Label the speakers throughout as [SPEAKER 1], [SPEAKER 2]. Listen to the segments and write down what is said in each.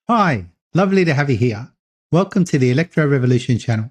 [SPEAKER 1] Hi, lovely to have you here. Welcome to the Electro Revolution channel.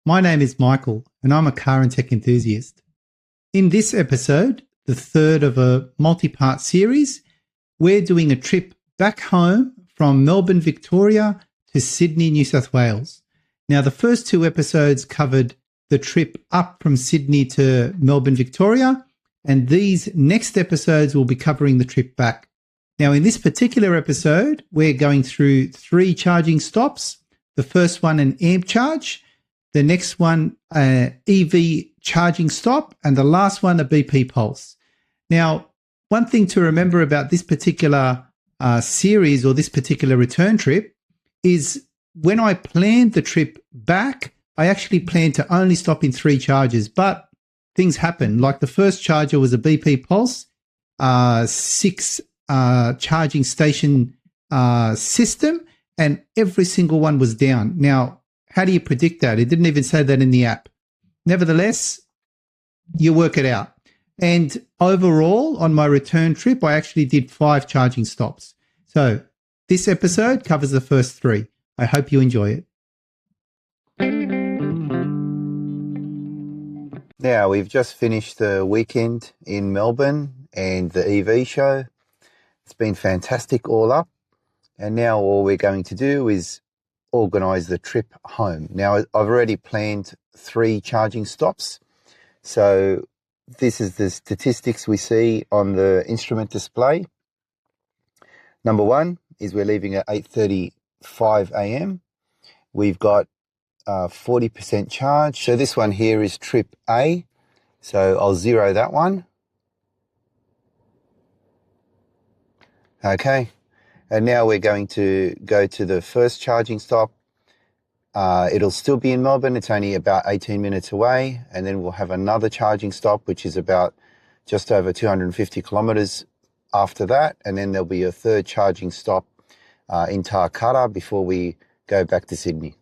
[SPEAKER 1] My name is Michael and I'm a car and tech enthusiast. In this episode, the third of a multi-part series, we're doing a trip back home from Melbourne, Victoria to Sydney, New South Wales. Now, the first two episodes covered the trip up from Sydney to Melbourne, Victoria, and these next episodes will be covering the trip back. Now, in this particular episode, we're going through 3 charging stops. The first one, an Ampcharge. The next one, an EV charging stop. And the last one, a BP Pulse. Now, one thing to remember about this particular series or this particular return trip is when I planned the trip back, I actually planned to only stop in 3 charges. But things happen. Like the first charger was a BP Pulse, 6 charging station system, and every single one was down. Now, how do you predict that? It didn't even say that in the app. Nevertheless, you work it out. And overall, on my return trip, I actually did 5 charging stops. So this episode covers the first 3. I hope you enjoy it.
[SPEAKER 2] Now, we've just finished the weekend in Melbourne and the EV show. It's been fantastic all up. And now all we're going to do is organise the trip home. Now, I've already planned 3 charging stops. So this is the statistics we see on the instrument display. Number 1 is we're leaving at 8:35 a.m. We've got 40% charge. So this one here is trip A. So I'll zero that one. Okay, and now we're going to go to the first charging stop. It'll still be in Melbourne. It's only about 18 minutes away. And then we'll have another charging stop, which is about just over 250 kilometres after that. And then there'll be a third charging stop in Tarcutta before we go back to Sydney.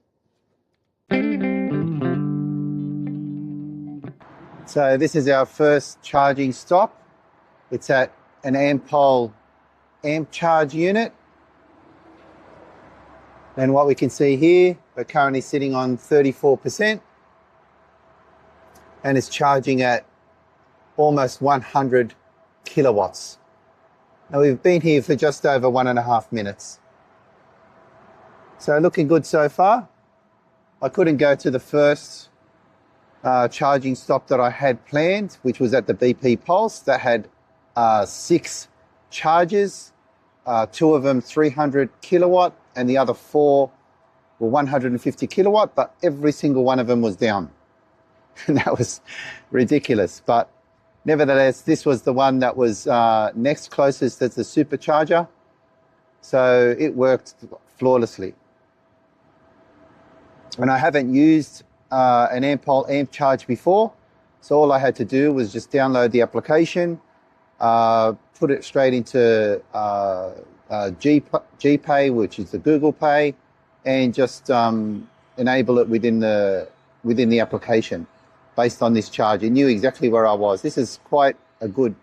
[SPEAKER 2] So this is our first charging stop. It's at an Ampol AmpCharge unit, and what we can see here, we're currently sitting on 34% and it's charging at almost 100 kilowatts. Now, we've been here for just over 1.5 minutes, so looking good so far. I couldn't go to the first charging stop that I had planned, which was at the BP Pulse. That had 6 charges. 2 of them 300 kilowatt and the other 4 were 150 kilowatt, but every single one of them was down. And that was ridiculous. But nevertheless, this was the one that was next closest as the supercharger. So it worked flawlessly. And I haven't used an Ampol AmpCharge before. So all I had to do was just download the application, put it straight into GPay, which is the Google Pay, and just enable it within the application based on this charge. It knew exactly where I was. This is quite a good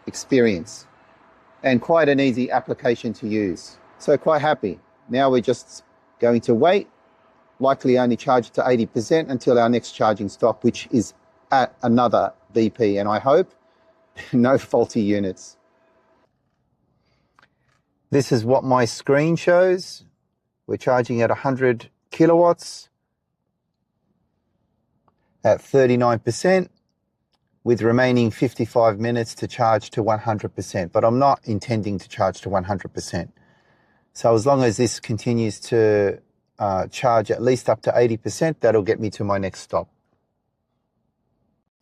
[SPEAKER 2] experience and quite an easy application to use. So quite happy. Now we're just going to wait, likely only charge it to 80% until our next charging stop, which is at another BP, and I hope no faulty units. This is what my screen shows. We're charging at 100 kilowatts at 39% with remaining 55 minutes to charge to 100%, but I'm not intending to charge to 100%. So as long as this continues to charge at least up to 80%, that'll get me to my next stop.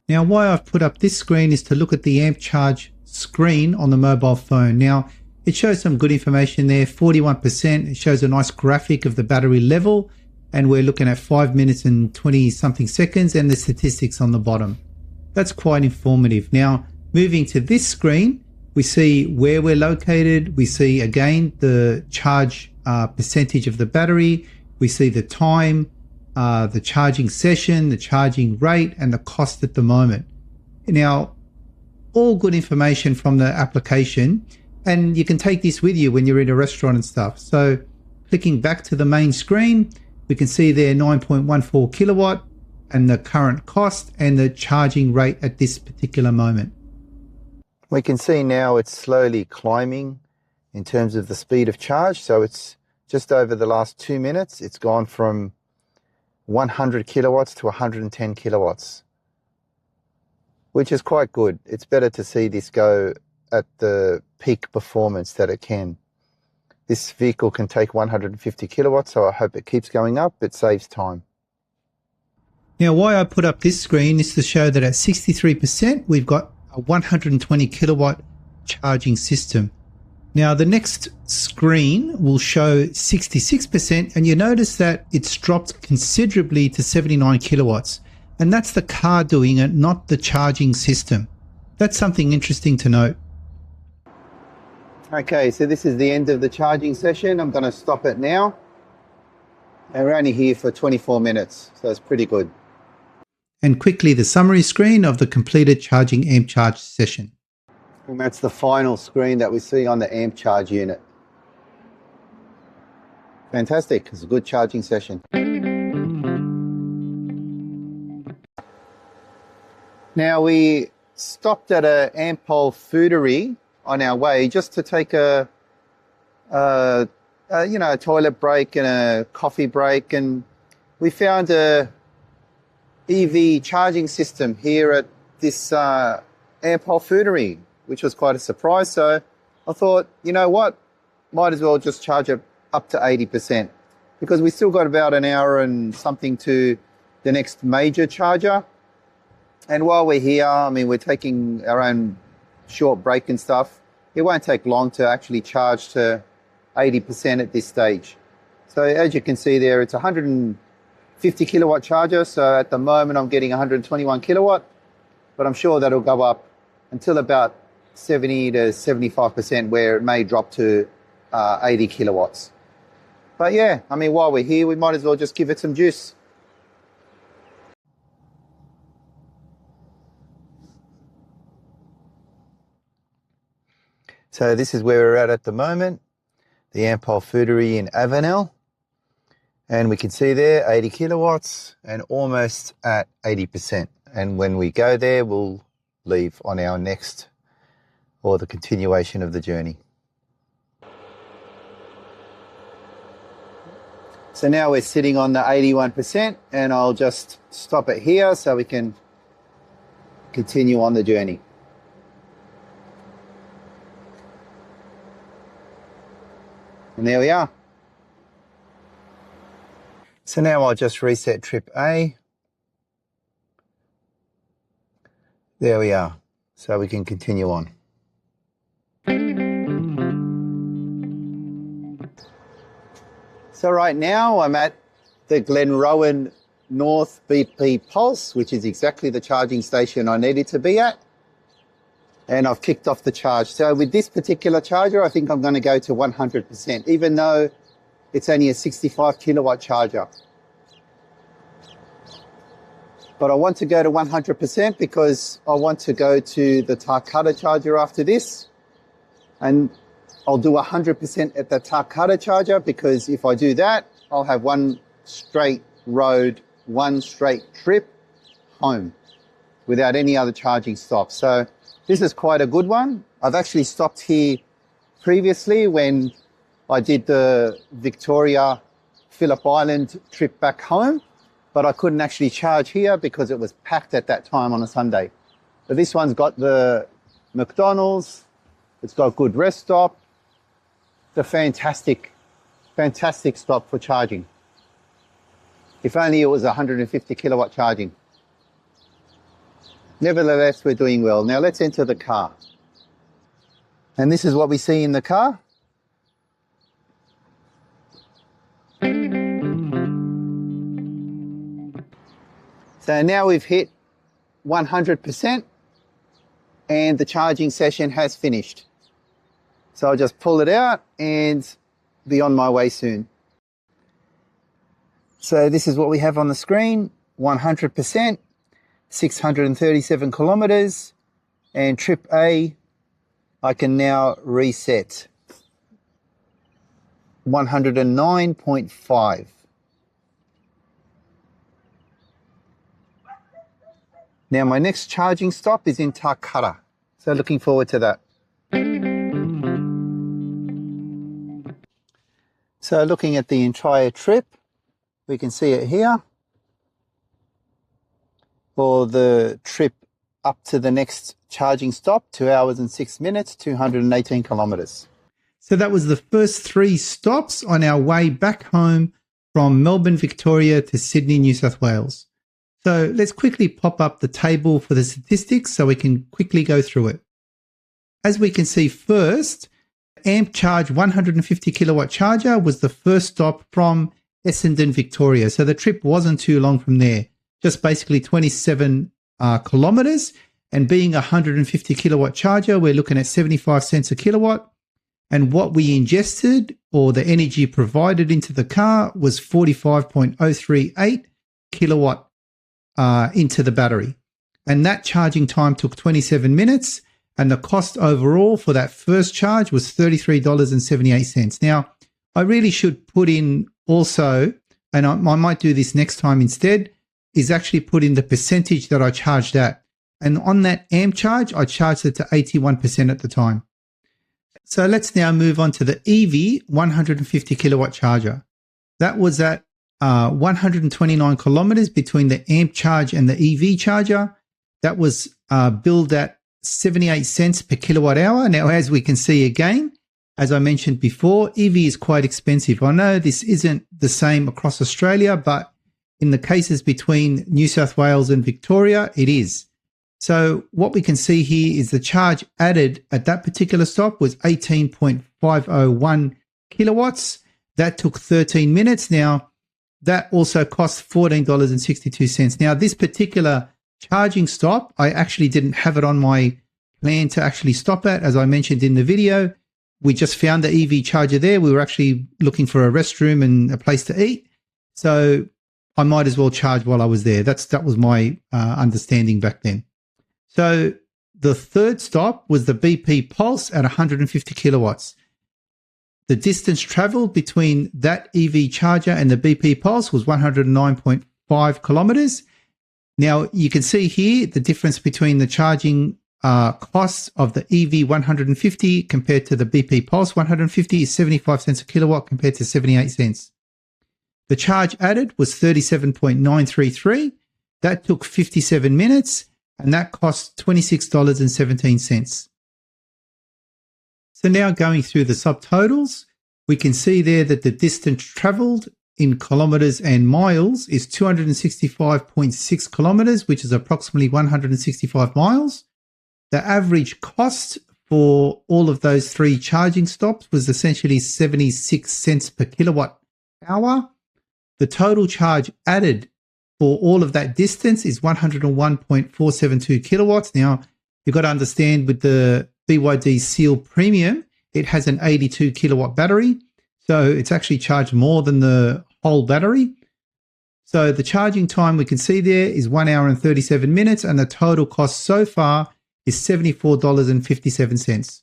[SPEAKER 1] Now, why I've put up this screen is to look at the Ampcharge screen on the mobile phone. Now, it shows some good information there, 41%. It shows a nice graphic of the battery level, and we're looking at 5 minutes and 20 something seconds and the statistics on the bottom. That's quite informative. Now, moving to this screen, we see where we're located. We see again the charge percentage of the battery. We see the time, the charging session, the charging rate, and the cost at the moment. Now, all good information from the application, and you can take this with you when you're in a restaurant and stuff. So Clicking back to the main screen, we can see there 9.14 kilowatt and the current cost and the charging rate at this particular moment.
[SPEAKER 2] We can see now it's slowly climbing in terms of the speed of charge. So it's just over the last 2 minutes, it's gone from 100 kilowatts to 110 kilowatts, which is quite good. It's better to see this go at the peak performance that it can. This vehicle can take 150 kilowatts, so I hope it keeps going up. It saves time.
[SPEAKER 1] Now, why I put up this screen is to show that at 63%, we've got a 120 kilowatt charging system. Now, the next screen will show 66%, and you notice that it's dropped considerably to 79 kilowatts. And that's the car doing it, not the charging system. That's something interesting to note.
[SPEAKER 2] Okay, so this is the end of the charging session. I'm going to stop it now. And we're only here for 24 minutes, so it's pretty good.
[SPEAKER 1] And quickly, the summary screen of the completed charging Ampcharge session.
[SPEAKER 2] And that's the final screen that we see on the Ampcharge unit. Fantastic. It's a good charging session. Now, we stopped at a Ampol Foodary on our way just to take a toilet break and a coffee break, and we found a EV charging system here at this Ampol Foodary, which was quite a surprise. So I thought, you know what, might as well just charge it up to 80%, because we still got about an hour and something to the next major charger. And while we're here, I mean, we're taking our own short break and stuff. It won't take long to actually charge to 80% at this stage. So as you can see there, it's a 150 kilowatt charger. So at the moment, I'm getting 121 kilowatt, but I'm sure that'll go up until about 70 to 75%, where it may drop to 80 kilowatts. But yeah, I mean, while we're here, we might as well just give it some juice. So this is where we're at the moment, the Ampol Foodary in Avenel. And we can see there 80 kilowatts and almost at 80%. And when we go there, we'll leave on our next or the continuation of the journey. So now we're sitting on the 81%, and I'll just stop it here so we can continue on the journey. And there we are. So now I'll just reset trip A. There we are. So we can continue on. So right now I'm at the Glenrowan North BP Pulse, which is exactly the charging station I needed to be at. And I've kicked off the charge. So with this particular charger, I think I'm going to go to 100%, even though it's only a 65 kilowatt charger. But I want to go to 100% because I want to go to the Tarcutta charger after this. And I'll do 100% at the Tarcutta charger, because if I do that, I'll have one straight road, one straight trip home without any other charging stops. So this is quite a good one. I've actually stopped here previously when I did the Victoria Phillip Island trip back home, but I couldn't actually charge here because it was packed at that time on a Sunday. But this one's got the McDonald's, it's got good rest stop. It's a fantastic stop for charging. If only it was 150 kilowatt charging. Nevertheless, we're doing well. Now let's enter the car. And this is what we see in the car. So now we've hit 100% and the charging session has finished. So I'll just pull it out and be on my way soon. So this is what we have on the screen, 100%. 637 kilometers, and trip A, I can now reset. 109.5. Now my next charging stop is in Tarcutta, so looking forward to that. So looking at the entire trip, we can see it here. For the trip up to the next charging stop, 2 hours and 6 minutes, 218 kilometres.
[SPEAKER 1] So that was the first 3 stops on our way back home from Melbourne, Victoria to Sydney, New South Wales. So let's quickly pop up the table for the statistics so we can quickly go through it. As we can see first, Ampcharge 150 kilowatt charger was the first stop from Essendon, Victoria. So the trip wasn't too long from there, just basically 27 kilometres. And being a 150 kilowatt charger, we're looking at 75 cents a kilowatt. And what we ingested, or the energy provided into the car, was 45.038 kilowatt into the battery. And that charging time took 27 minutes. And the cost overall for that first charge was $33.78. Now, I really should put in also, and I might do this next time instead, is actually put in the percentage that I charged at. And on that Ampcharge, I charged it to 81% at the time. So let's now move on to the EVIE 150 kilowatt charger. That was at 129 kilometers between the Ampcharge and the EV charger. That was billed at 78 cents per kilowatt hour. Now, as we can see again, as I mentioned before, EVIE is quite expensive. I know this isn't the same across Australia, but in the cases between New South Wales and Victoria, it is. So what we can see here is the charge added at that particular stop was 18.501 kilowatts. That took 13 minutes. Now, that also cost $14.62. Now, this particular charging stop, I actually didn't have it on my plan to actually stop at. As I mentioned in the video, we just found the EV charger there. We were actually looking for a restroom and a place to eat. So I might as well charge while I was there. That was my understanding back then. So the third stop was the BP Pulse at 150 kilowatts. The distance traveled between that EV charger and the BP Pulse was 109.5 kilometers. Now, you can see here the difference between the charging costs of the EV 150 compared to the BP Pulse 150 is 75 cents a kilowatt compared to 78 cents. The charge added was 37.933. That took 57 minutes, and that cost $26.17. So now going through the subtotals, we can see there that the distance traveled in kilometers and miles is 265.6 kilometers, which is approximately 165 miles. The average cost for all of those 3 charging stops was essentially 76 cents per kilowatt hour. The total charge added for all of that distance is 101.472 kilowatts. Now, you've got to understand with the BYD Seal Premium, it has an 82 kilowatt battery. So it's actually charged more than the whole battery. So the charging time we can see there is 1 hour and 37 minutes, and the total cost so far is $74.57.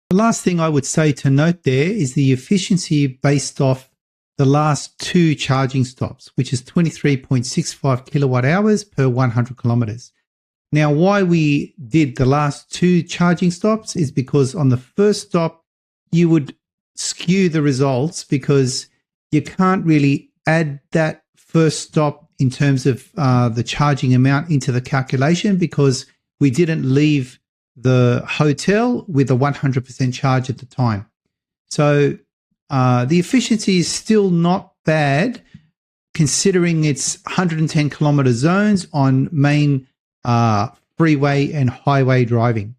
[SPEAKER 1] The last thing I would say to note there is the efficiency based off the last 2 charging stops, which is 23.65 kilowatt hours per 100 kilometers. Now, why we did the last 2 charging stops is because on the first stop, you would skew the results because you can't really add that first stop in terms of the charging amount into the calculation because we didn't leave the hotel with a 100% charge at the time. So the efficiency is still not bad considering it's 110 kilometer zones on main freeway and highway driving.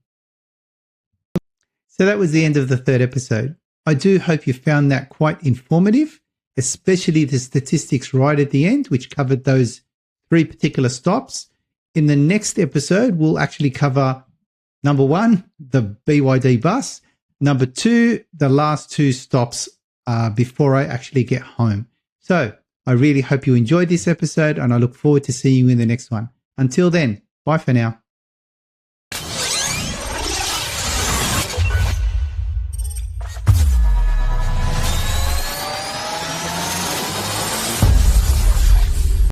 [SPEAKER 1] So that was the end of the 3rd episode. I do hope you found that quite informative, especially the statistics right at the end, which covered those 3 particular stops. In the next episode, we'll actually cover number 1, the BYD bus, number 2, the last 2 stops before I actually get home. So I really hope you enjoyed this episode and I look forward to seeing you in the next one. Until then, bye for now.